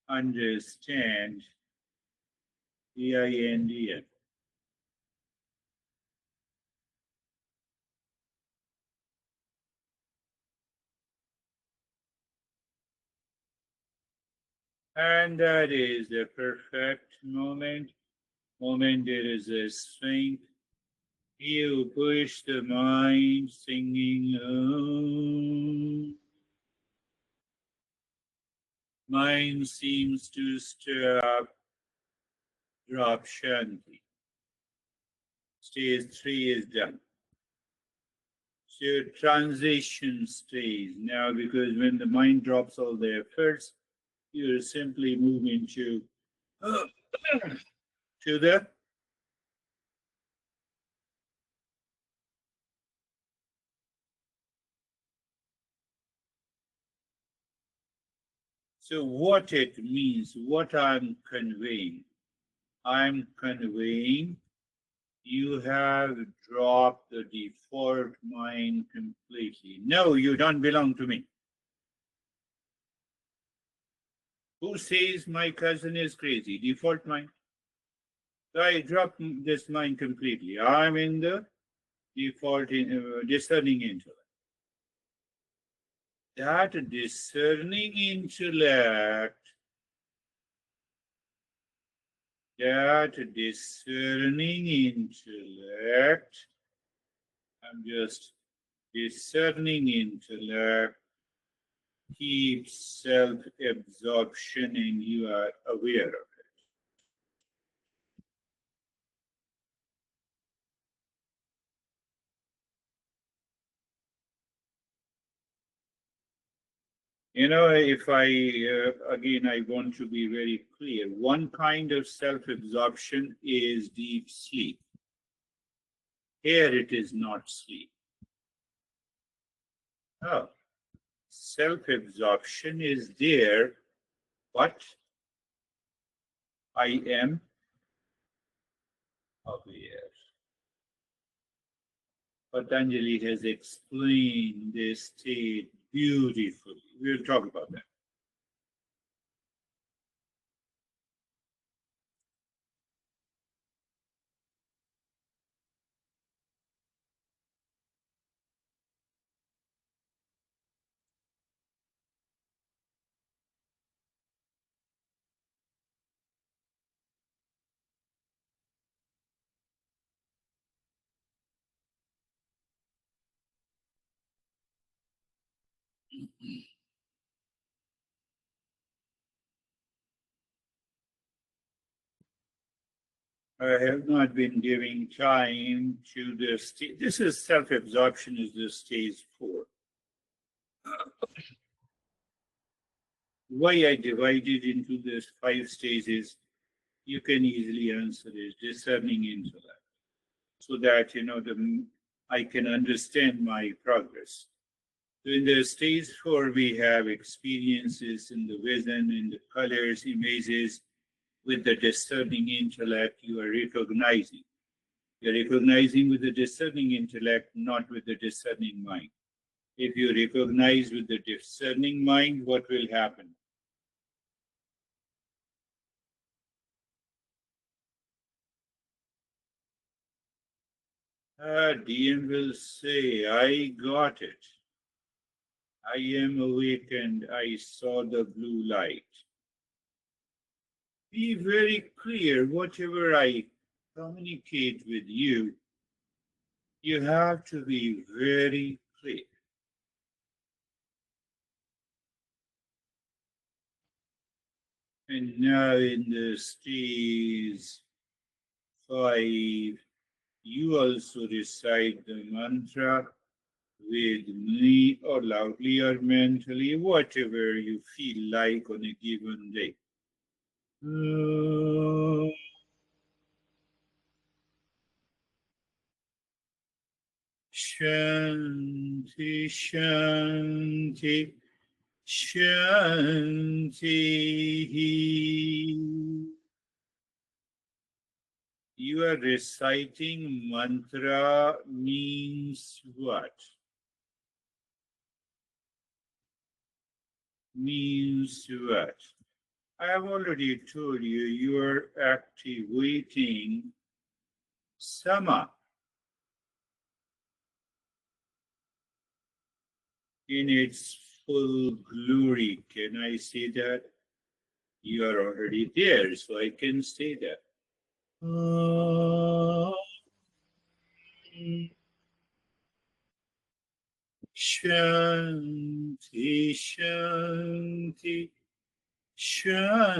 understand the INDN. And that is the perfect moment. There is a strength. You push the mind singing. Mind seems to stop. Drop Shanti. Stage 3 is done. So transition stage now, because when the mind drops all the efforts, you simply move into to the so what it means, what I'm conveying you have dropped the default mind completely. No, you don't belong to me. Who says my cousin is crazy? Default mind. So I dropped this mind completely. I'm in the default discerning intellect. That discerning intellect, I'm just discerning intellect keeps self-absorption and you are aware of it. You know, if I, again, I want to be very clear. One kind of self-absorption is deep sleep. Here it is not sleep. Oh, self-absorption is there, but I am aware. Patanjali has explained this state beautifully. We'll talk about that. I have not been giving time to the stage. This is self-absorption is the stage 4. Why I divided into this 5 stages, you can easily answer is discerning intellect. So that, you know, I can understand my progress. So in the stage 4, we have experiences in the vision, in the colors, images. With the discerning intellect, you are recognizing. You're recognizing with the discerning intellect, not with the discerning mind. If you recognize with the discerning mind, what will happen? DM will say, I got it. I am awakened. I saw the blue light. Be very clear, whatever I communicate with you, you have to be very clear. And now in the stage 5, you also recite the mantra with me or loudly or mentally, whatever you feel like on a given day. Shanti, Shanti, Shanti. You are reciting mantra means what? Means what? I have already told you, you are activating sama in its full glory. Can I say that? You are already there, so I can say that. Shanti, Shanti, Shanti.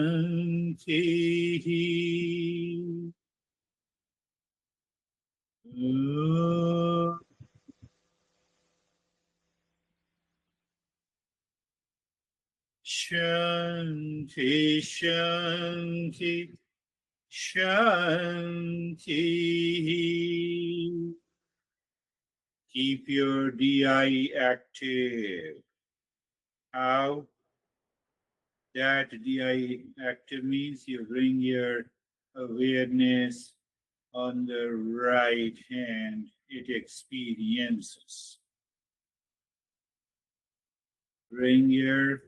Shanti, Shanti, Shanti. Keep your DI active. How? That DI active means you bring your awareness on the right hand, it experiences. Bring your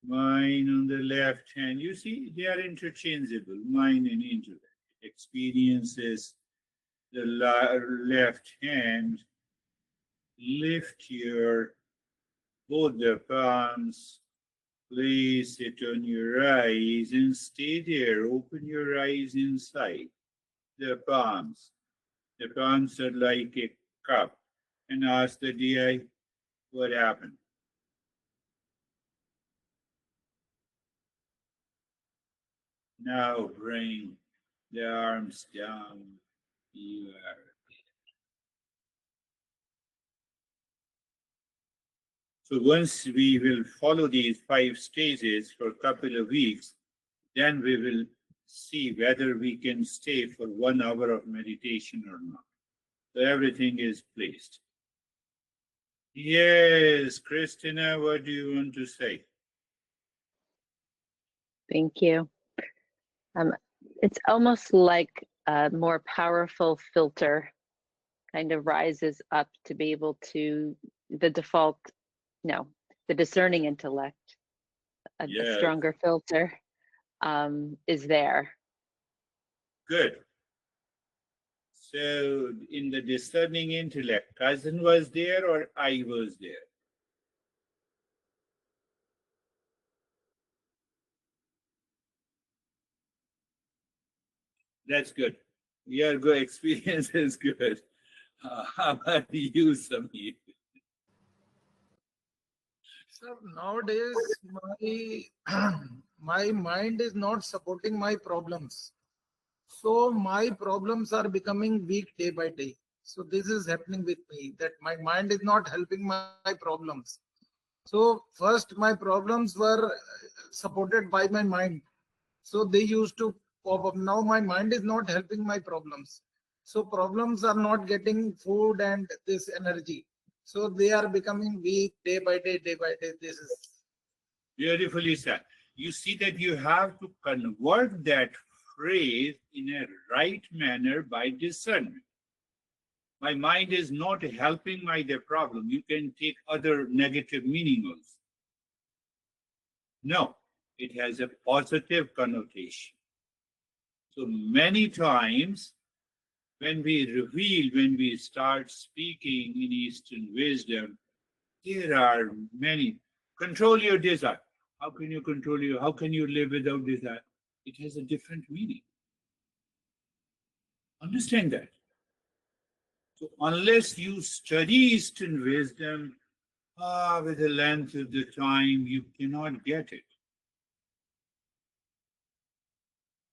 mind on the left hand. You see, they are interchangeable, mind and intellect. Experiences the left hand. Lift your both the palms, place it on your eyes and stay there. Open your eyes inside the palms. The palms are like a cup. And ask the DI, what happened? Now bring the arms down. You are. So once we will follow these 5 stages for a couple of weeks, then we will see whether we can stay for 1 hour of meditation or not. So everything is placed. Yes, Christina, what do you want to say? Thank you. It's almost like a more powerful filter kind of rises up to be able to the discerning intellect, a stronger filter is there. Good. So in the discerning intellect, cousin was there or I was there? That's good. Your good experience is good. How about you, Samir? So nowadays, my mind is not supporting my problems. So my problems are becoming weak day by day. So this is happening with me, that my mind is not helping my problems. So first my problems were supported by my mind. So they used to pop up. Now my mind is not helping my problems. So problems are not getting food and this energy. So they are becoming weak day by day, day by day. This is Beautifully said. You see that you have to convert that phrase in a right manner by discernment. My mind is not helping the problem. You can take other negative meaning also. No, it has a positive connotation. So many times when we start speaking in Eastern wisdom, there are many. Control your desire. How can you control your, how can you live without desire? It has a different meaning. Understand that. So unless you study Eastern wisdom, with the length of the time, you cannot get it.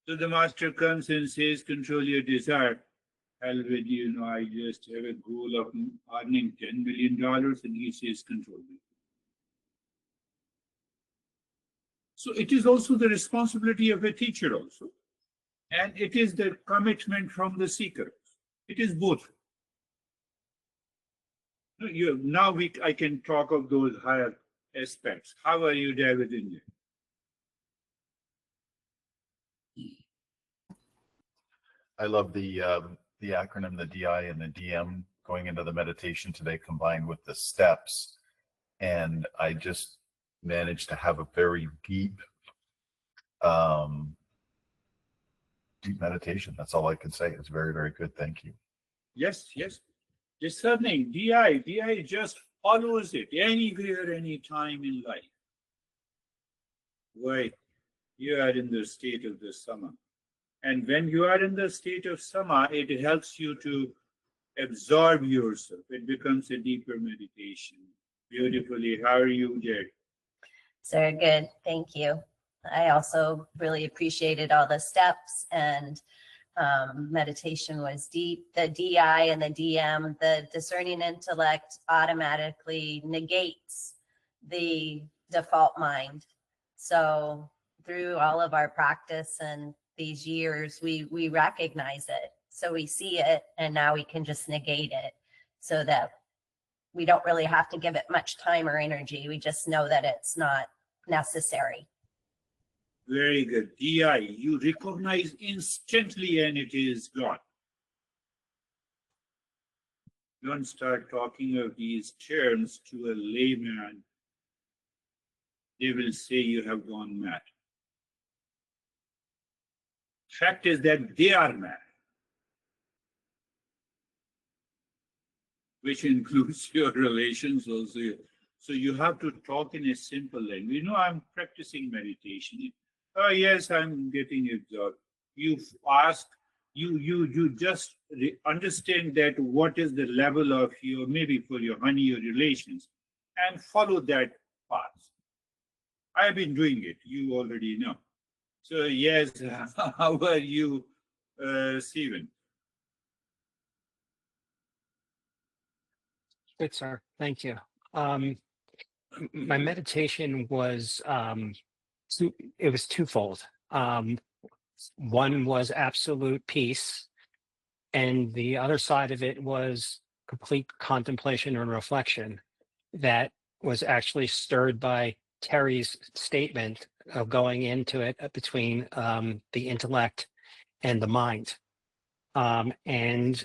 So the master comes and says, control your desire. Hell with you, I just have a goal of earning $10 million, and he says, control me. So it is also the responsibility of a teacher also. And it is the commitment from the seeker. It is both. I can talk of those higher aspects. How are you, David, in there? I love the acronym, the DI and the DM going into the meditation today, combined with the steps. And I just managed to have a very deep meditation. That's all I can say. It's very, very good. Thank you. Yes, yes. Discerning, DI just follows it anywhere, anytime in life. Why? You are in the state of the sama. And when you are in the state of sama, it helps you to absorb yourself. It becomes a deeper meditation. Beautifully. How are you, Jerry? So good. Thank you. I also really appreciated all the steps, and meditation was deep. The DI and the DM, the discerning intellect, automatically negates the default mind. So through all of our practice and these years, we recognize it. So we see it, and now we can just negate it, so that we don't really have to give it much time or energy. We just know that it's not necessary. Very good. DI, you recognize instantly and it is gone. Don't start talking of these terms to a layman. They will say you have gone mad. Fact is that they are mad, which includes your relations also. So you have to talk in a simple language. You know, I'm practicing meditation. Oh yes, I'm getting absorbed. You ask, you just understand that what is the level of your, maybe for your honey, your relations, and follow that path. I have been doing it. You already know. So yes, how are you, Stephen? Good, sir. Thank you. My meditation was it was twofold. One was absolute peace, and the other side of it was complete contemplation and reflection that was actually stirred by Terry's statement of going into it between the intellect and the mind. And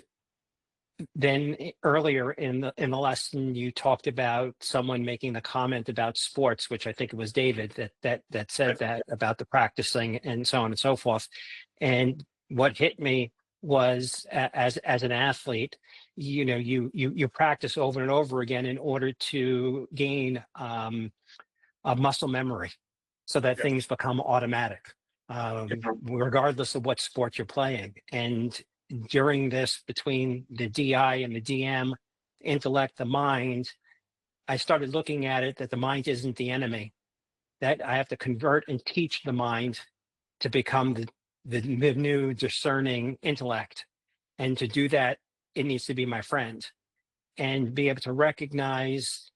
then earlier in the lesson, you talked about someone making the comment about sports, which I think it was David that said that about the practicing and so on and so forth. And what hit me was, as an athlete, you know, you practice over and over again in order to gain a muscle memory, so that things become automatic, regardless of what sport you're playing. And during this, between the DI and the DM, intellect, the mind, I started looking at it that the mind isn't the enemy, that I have to convert and teach the mind to become the new discerning intellect. And to do that, it needs to be my friend, and be able to recognize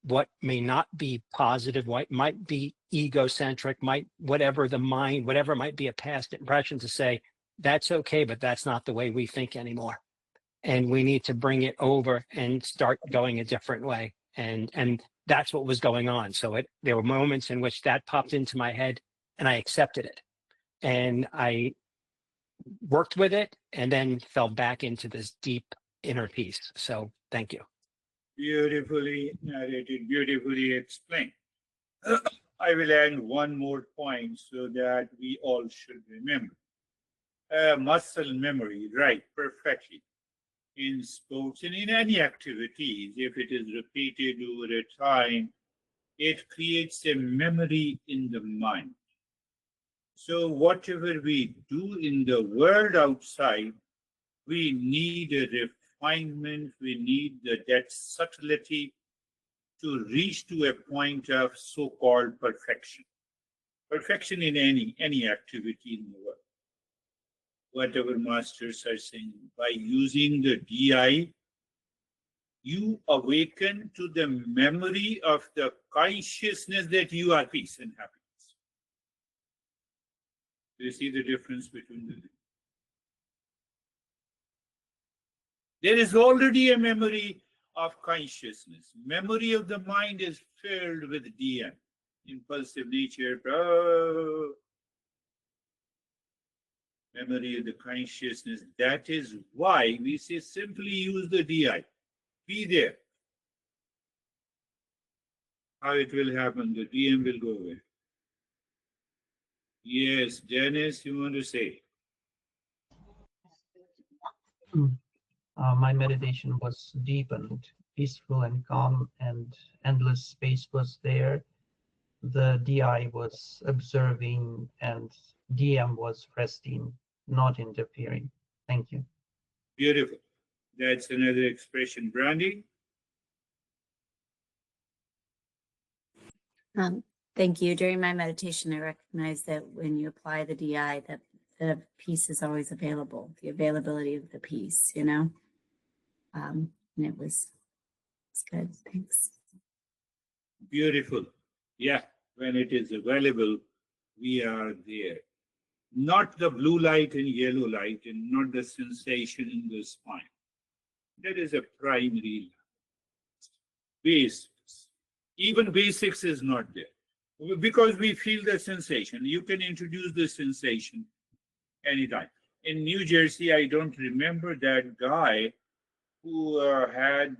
what may not be positive, what might be egocentric, whatever the mind, whatever might be a past impression, to say, that's okay, but that's not the way we think anymore. And we need to bring it over and start going a different way. And that's what was going on. So there were moments in which that popped into my head, and I accepted it. And I worked with it, and then fell back into this deep inner peace. So thank you. Beautifully narrated, beautifully explained. I will add one more point so that we all should remember. Muscle memory, right, perfectly. In sports and in any activities, if it is repeated over a time, it creates a memory in the mind. So whatever we do in the world outside, we need a refinement, we need that subtlety to reach to a point of so-called perfection. Perfection in any activity in the world. Whatever masters are saying, by using the DI, you awaken to the memory of the consciousness that you are peace and happiness. Do you see the difference between the two? There is already a memory of consciousness. Memory of the mind is filled with DM, impulsive nature. memory of the consciousness. That is why we say simply use the DI. Be there. How it will happen? The DM will go away. Yes, Dennis, you want to say? My meditation was deepened, peaceful and calm, and endless space was there. The DI was observing, and DM was resting, not interfering. Thank you. Beautiful. That's another expression. Brandy? Thank you. During my meditation, I recognize that when you apply the DI, that the peace is always available, the availability of the peace, you know? And it's good. Thanks. Beautiful. Yeah, when it is available, we are there. Not the blue light and yellow light, and not the sensation in the spine. That is a primary basics. Even basics is not there. Because we feel the sensation. You can introduce the sensation anytime. In New Jersey, I don't remember that guy who had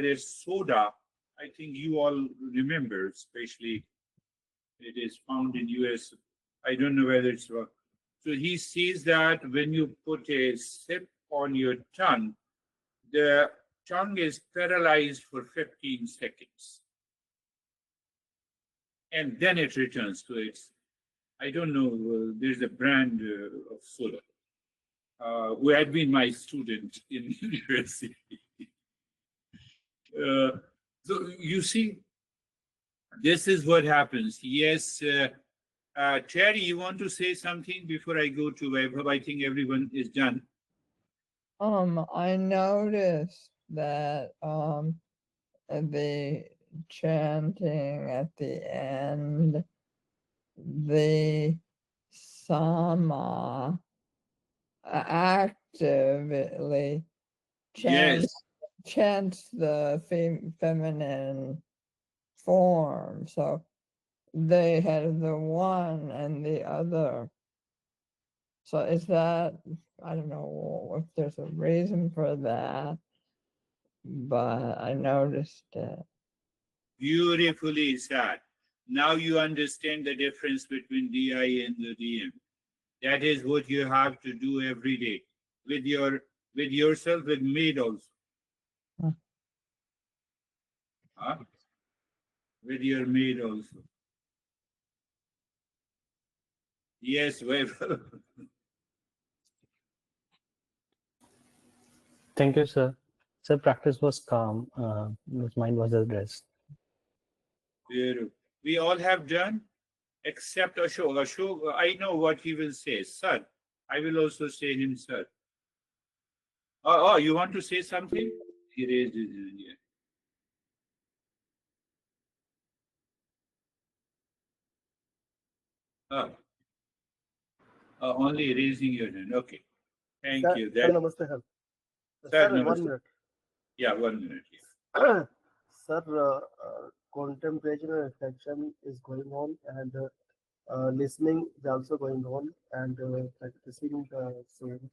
a soda. I think you all remember, especially it is found in US. I don't know whether it's wrong. So he says that when you put a sip on your tongue, the tongue is paralyzed for 15 seconds. And then it returns to its, I don't know, there's a brand of soda who had been my student in university. So you see, this is what happens. Yes, Terry, you want to say something before I go to Vaibhav? I think everyone is done. I noticed that the chanting at the end, the sama actively chants the feminine form. So they had the one and the other. So is that, I don't know if there's a reason for that, but I noticed it. Beautifully said. Now you understand the difference between DI and the DM. That is what you have to do every day with yourself, with maid also. Huh? With your maid also. Yes, Vaibhav. Thank you, sir. Sir, practice was calm. His mind was at rest. Beautiful. We all have done, except Ashok. Ashok, I know what he will say. Sir, I will also say him, sir. Oh, you want to say something? He raised his hand. Yeah. Only raising your hand. Okay. Thank you. Sir, namaste, sir. Sir, Sir, 1 namaste. minute. Yeah, 1 minute. Yeah. Sir, contemplation and reflection is going on, and listening is also going on, and practicing same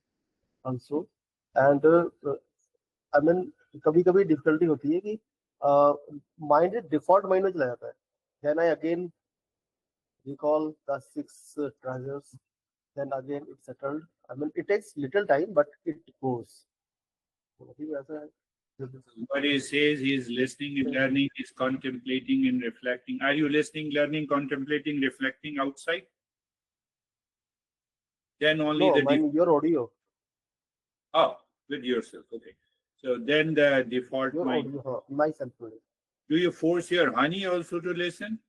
also. And I mean, कभी-कभी difficulty होती है कि mind default mind में चला जाता है. Then I again recall the 6 treasures. Then again it's settled. I mean, it takes little time, but it goes. What he says, he is listening and learning, he's contemplating and reflecting. Are you listening, learning, contemplating, reflecting outside? Then only no, your audio. Oh, with yourself. Okay. So then the default your mind. Audio, myself. Do you force your honey also to listen?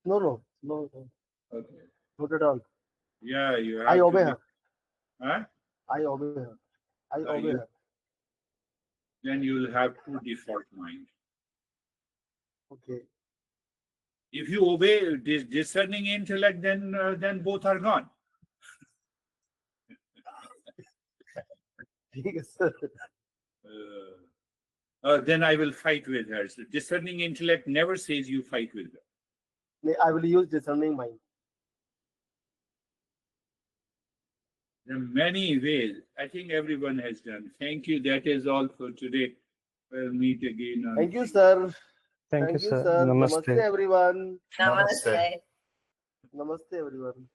No. Okay. Not at all. Yeah, you have I obey to. her. Huh? I obey her. I obey her. Then you will have two default mind. Okay. If you obey this discerning intellect, then both are gone. Yes. Then I will fight with her. So discerning intellect never says you fight with her. I will use discerning mind. There are many ways. I think everyone has done. Thank you. That is all for today. We'll meet again on. Thank you, sir. Thank you, Thank you, sir. sir. Namaste. Namaste, everyone. Namaste. Namaste, everyone.